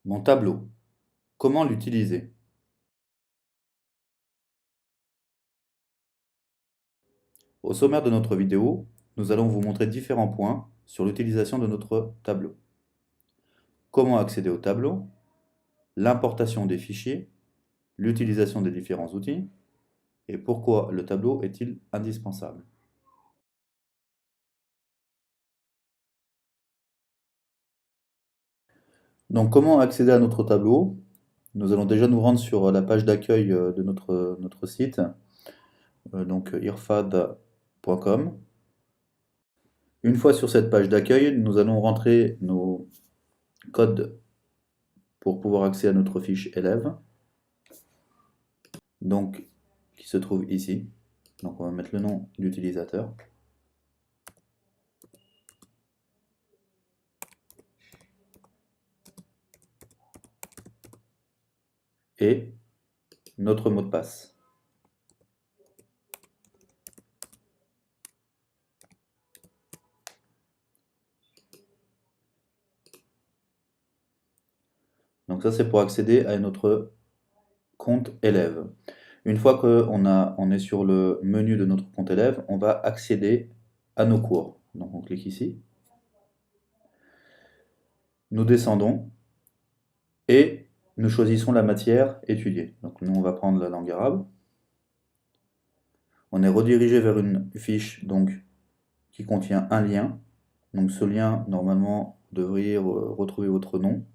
Mon tableau. Comment l'utiliser? Au sommaire de notre vidéo, nous allons vous montrer différents points sur l'utilisation de notre tableau. Comment accéder au tableau, l'importation des fichiers, l'utilisation des différents outils et pourquoi le tableau est-il indispensable. Donc comment accéder à notre tableau? Nous allons déjà nous rendre sur la page d'accueil de notre site, donc irfad.com. Une fois sur cette page d'accueil, nous allons rentrer nos codes pour pouvoir accéder à notre fiche élève, donc qui se trouve ici. Donc on va mettre le nom d'utilisateur. Et notre mot de passe. Donc ça c'est pour accéder à notre compte élève. Une fois qu'on est sur le menu de notre compte élève, on va accéder à nos cours. Donc on clique ici. Nous descendons et nous choisissons la matière étudiée. Donc nous on va prendre la langue arabe. On est redirigé vers une fiche donc, qui contient un lien. Donc ce lien, normalement, vous devriez retrouver votre nom.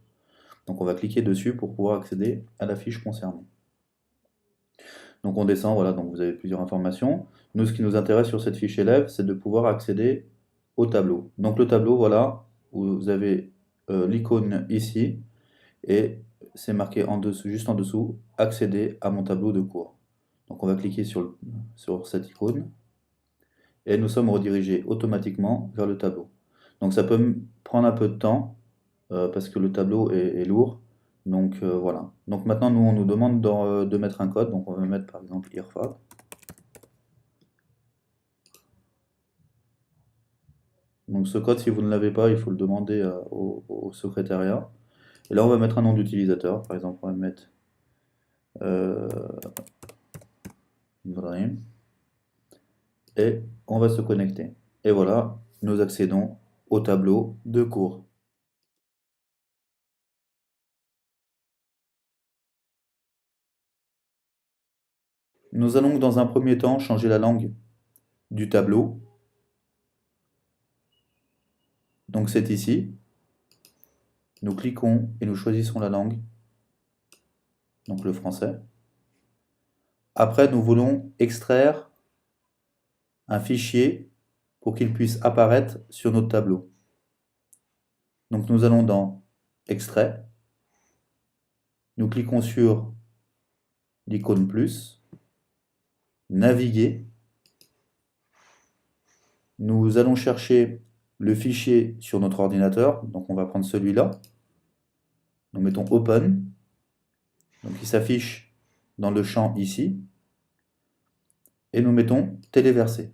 Donc on va cliquer dessus pour pouvoir accéder à la fiche concernée. Donc on descend, voilà, donc vous avez plusieurs informations. Nous, ce qui nous intéresse sur cette fiche élève, c'est de pouvoir accéder au tableau. Donc le tableau, voilà, vous avez l'icône ici, et c'est marqué en dessous, juste en dessous, accéder à mon tableau de cours. Donc on va cliquer sur cette icône, et nous sommes redirigés automatiquement vers le tableau. Donc ça peut prendre un peu de temps, parce que le tableau est lourd. Donc voilà. Donc maintenant, nous, on nous demande de mettre un code. Donc on va mettre par exemple IRFAD. Donc ce code, si vous ne l'avez pas, il faut le demander au secrétariat. Et là, on va mettre un nom d'utilisateur. Par exemple, on va mettre Ibrahim. Et on va se connecter. Et voilà, nous accédons au tableau de cours. Nous allons dans un premier temps changer la langue du tableau. Donc c'est ici. Nous cliquons et nous choisissons la langue, donc le français. Après, nous voulons extraire un fichier pour qu'il puisse apparaître sur notre tableau. Donc nous allons dans Extrait. Nous cliquons sur l'icône plus, Naviguer. Nous allons chercher le fichier sur notre ordinateur, donc on va prendre celui-là. Nous mettons Open, donc il s'affiche dans le champ ici, et nous mettons Téléverser.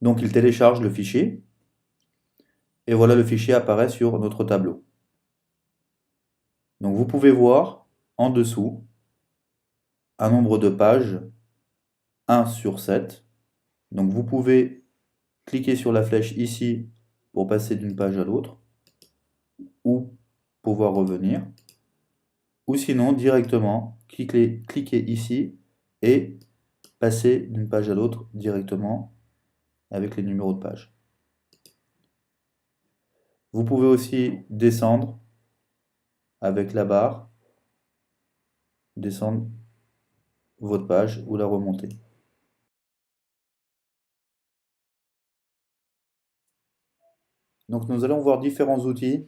Donc il télécharge le fichier, et voilà le fichier apparaît sur notre tableau. Donc vous pouvez voir en dessous un nombre de pages 1 sur 7. Donc vous pouvez cliquer sur la flèche ici pour passer d'une page à l'autre, ou pouvoir revenir, ou sinon directement cliquer ici et passer d'une page à l'autre directement avec les numéros de page. Vous pouvez aussi descendre avec la barre, descendre votre page ou la remonter. Donc nous allons voir différents outils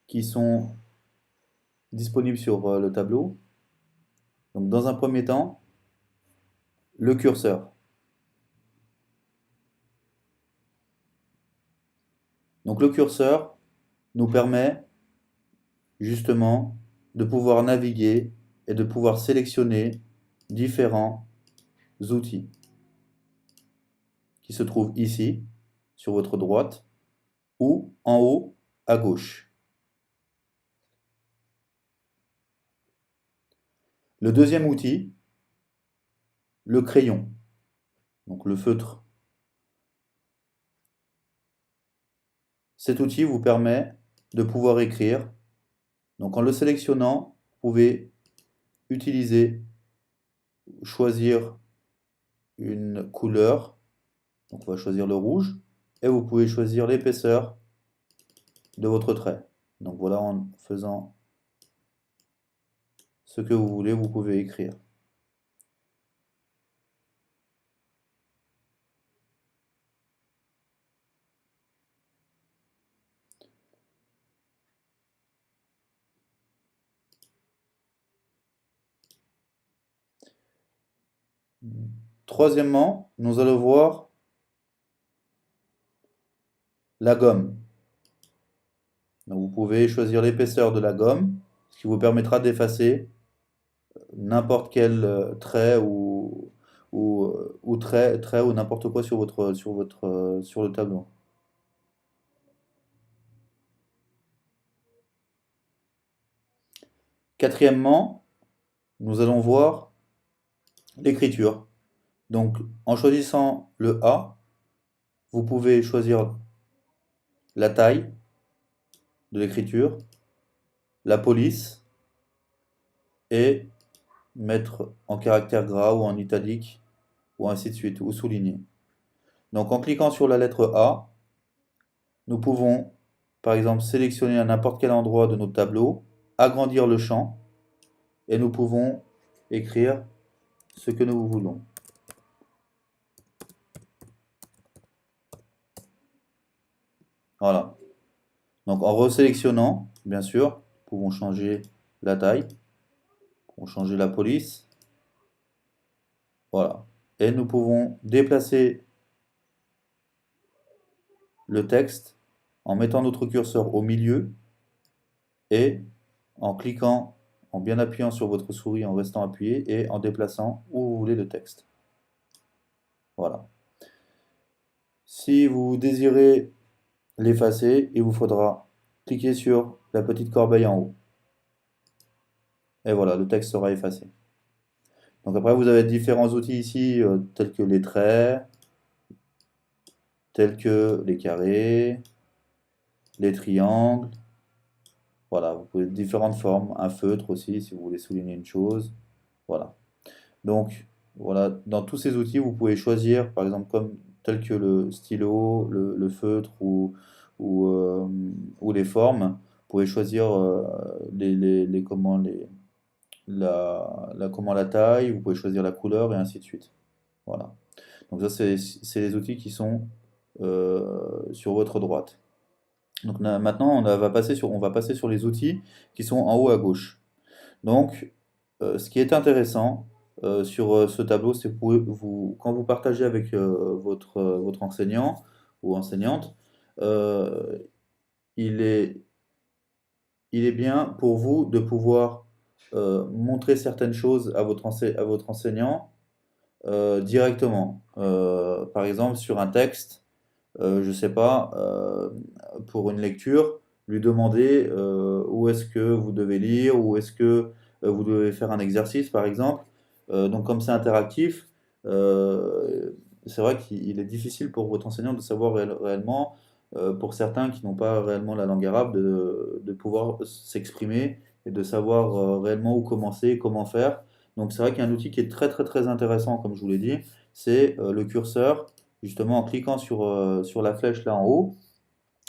qui sont disponibles sur le tableau. Donc dans un premier temps, le curseur. Donc le curseur nous permet justement de pouvoir naviguer et de pouvoir sélectionner différents outils qui se trouvent ici, sur votre droite, ou en haut à gauche. Le deuxième outil, le crayon, donc le feutre. Cet outil vous permet de pouvoir écrire. Donc en le sélectionnant, vous pouvez utiliser, choisir une couleur. Donc on va choisir le rouge. Et vous pouvez choisir l'épaisseur de votre trait. Donc voilà, en faisant ce que vous voulez, vous pouvez écrire. Troisièmement, nous allons voir la gomme. Donc vous pouvez choisir l'épaisseur de la gomme, ce qui vous permettra d'effacer n'importe quel trait ou trait ou n'importe quoi sur le tableau. Quatrièmement, nous allons voir l'écriture. Donc en choisissant le A, vous pouvez choisir la taille de l'écriture, la police et mettre en caractère gras ou en italique ou ainsi de suite, ou souligner. Donc en cliquant sur la lettre A, nous pouvons par exemple sélectionner à n'importe quel endroit de notre tableau, agrandir le champ et nous pouvons écrire ce que nous voulons. Voilà. Donc en resélectionnant, bien sûr, nous pouvons changer la taille, nous pouvons changer la police. Voilà. Et nous pouvons déplacer le texte en mettant notre curseur au milieu et en cliquant, en bien appuyant sur votre souris, en restant appuyé et en déplaçant où vous voulez le texte. Voilà. Si vous désirez l'effacer, il vous faudra cliquer sur la petite corbeille en haut. Et voilà, le texte sera effacé. Donc après, vous avez différents outils ici, tels que les traits, tels que les carrés, les triangles. Voilà, vous pouvez différentes formes, un feutre aussi si vous voulez souligner une chose. Voilà. Donc voilà, dans tous ces outils, vous pouvez choisir, par exemple, comme tel que le stylo, le feutre ou, euh, ou les formes. Vous pouvez choisir comment la taille, vous pouvez choisir la couleur et ainsi de suite. Voilà. Donc ça, c'est les outils qui sont sur votre droite. Donc maintenant, on va passer sur les outils qui sont en haut à gauche. Donc, ce qui est intéressant sur ce tableau, c'est que quand vous partagez avec votre enseignant ou enseignante, euh, il est, il est bien pour vous de pouvoir montrer certaines choses à votre enseignant directement. Par exemple, sur un texte, je sais pas, pour une lecture, lui demander où est-ce que vous devez lire, où est-ce que vous devez faire un exercice, par exemple. Donc, comme c'est interactif, c'est vrai qu'il est difficile pour votre enseignant de savoir réellement, pour certains qui n'ont pas réellement la langue arabe, de pouvoir s'exprimer et de savoir réellement où commencer, comment faire. Donc, c'est vrai qu'il y a un outil qui est très très très intéressant, comme je vous l'ai dit, c'est le curseur. Justement, en cliquant sur la flèche là en haut,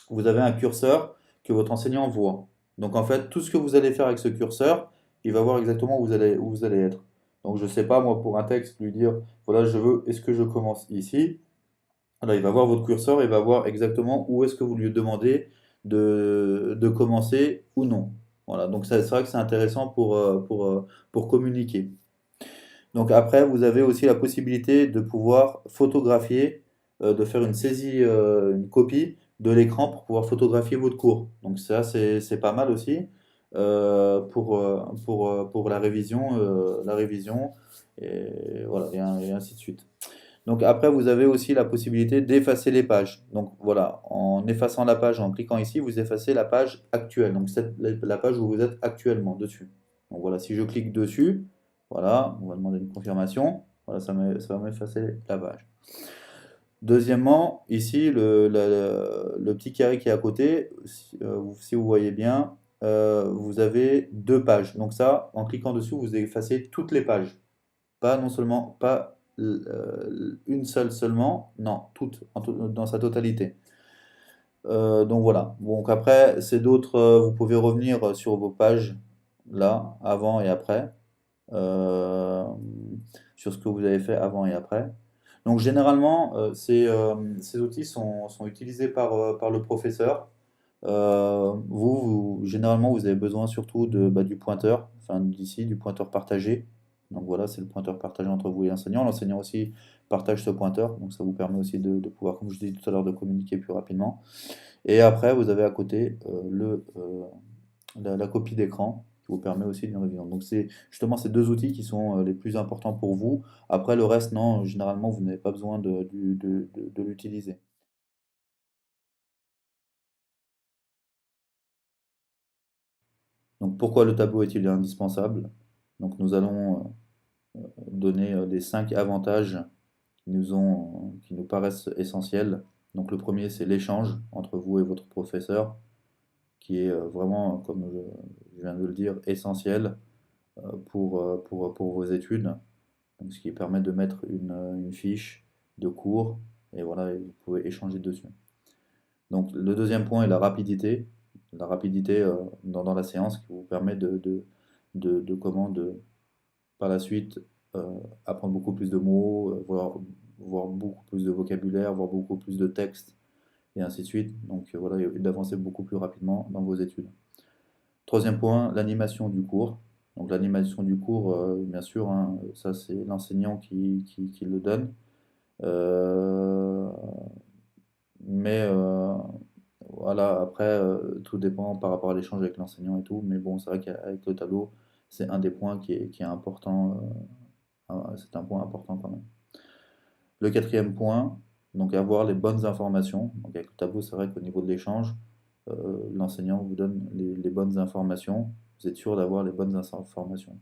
vous avez un curseur que votre enseignant voit. Donc en fait, tout ce que vous allez faire avec ce curseur, il va voir exactement où vous allez être. Donc je ne sais pas, moi, pour un texte, lui dire, voilà, est-ce que je commence ici? Alors il va voir votre curseur et va voir exactement où est-ce que vous lui demandez de commencer ou non. Voilà, donc c'est vrai que c'est intéressant pour communiquer. Donc après, vous avez aussi la possibilité de pouvoir photographier, de faire une saisie, une copie de l'écran pour pouvoir photographier votre cours. Donc ça, c'est pas mal aussi pour la révision et voilà, et ainsi de suite. Donc après, vous avez aussi la possibilité d'effacer les pages. Donc voilà, en effaçant la page, en cliquant ici, vous effacez la page actuelle. Donc la page où vous êtes actuellement dessus. Donc voilà, si je clique dessus, Voilà, on va demander une confirmation. Voilà, ça va m'effacer la page. Deuxièmement, ici, le petit carré qui est à côté, si vous voyez bien, vous avez deux pages. Donc ça, en cliquant dessus, vous effacez toutes les pages. Pas non seulement, pas une seule seulement, non, toutes, dans sa totalité. Donc voilà. Donc après, c'est d'autres, vous pouvez revenir sur vos pages, là, avant et après, euh, sur ce que vous avez fait avant et après. Donc généralement, ces outils sont utilisés par le professeur. Généralement, vous avez besoin surtout du pointeur, enfin d'ici, du pointeur partagé. Donc voilà, c'est le pointeur partagé entre vous et l'enseignant. L'enseignant aussi partage ce pointeur, donc ça vous permet aussi de pouvoir, comme je disais tout à l'heure, de communiquer plus rapidement. Et après, vous avez à côté la copie d'écran qui vous permet aussi de lire le vidéo. Donc c'est justement ces deux outils qui sont les plus importants pour vous. Après, le reste, non, généralement, vous n'avez pas besoin de l'utiliser. Donc pourquoi le tableau est-il indispensable? Donc nous allons donner les 5 avantages qui nous paraissent essentiels. Donc le premier, c'est l'échange entre vous et votre professeur, qui est vraiment, comme je viens de le dire, essentiel pour vos études. Donc, ce qui permet de mettre une fiche de cours et voilà, et vous pouvez échanger dessus. Donc le deuxième point est la rapidité dans la séance qui vous permet de par la suite apprendre beaucoup plus de mots, voir beaucoup plus de vocabulaire, voir beaucoup plus de textes et ainsi de suite. Donc voilà, et d'avancer beaucoup plus rapidement dans vos études. Troisième point, l'animation du cours. Donc l'animation du cours, bien sûr, hein, ça c'est l'enseignant qui le donne. Euh, mais voilà, après, tout dépend par rapport à l'échange avec l'enseignant et tout. Mais bon, c'est vrai qu'avec le tableau, c'est un des points qui est important. C'est un point important quand même. Le quatrième point, donc avoir les bonnes informations. Donc avec le tableau, c'est vrai qu'au niveau de l'échange, l'enseignant vous donne les bonnes informations. Vous êtes sûr d'avoir les bonnes informations.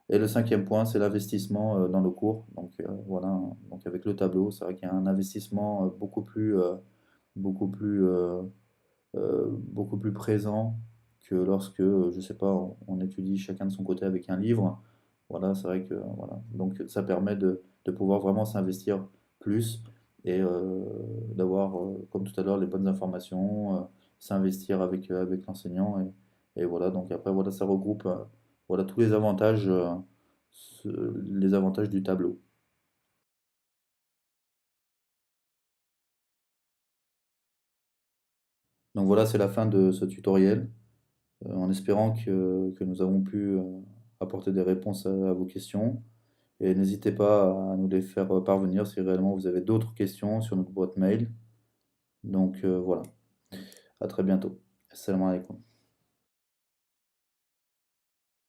Et le cinquième point, c'est l'investissement dans le cours. Donc voilà, donc avec le tableau, c'est vrai qu'il y a un investissement beaucoup plus présent que lorsque, je sais pas, on étudie chacun de son côté avec un livre. Voilà, c'est vrai que voilà. Donc ça permet de pouvoir vraiment s'investir plus et d'avoir, comme tout à l'heure, les bonnes informations, s'investir avec l'enseignant et voilà. Donc après, voilà, ça regroupe voilà tous les avantages du tableau. Donc voilà, c'est la fin de ce tutoriel. En espérant que nous avons pu apporter des réponses à vos questions. Et n'hésitez pas à nous les faire parvenir si réellement vous avez d'autres questions sur notre boîte mail. Donc voilà, à très bientôt. Assalamu alaikum.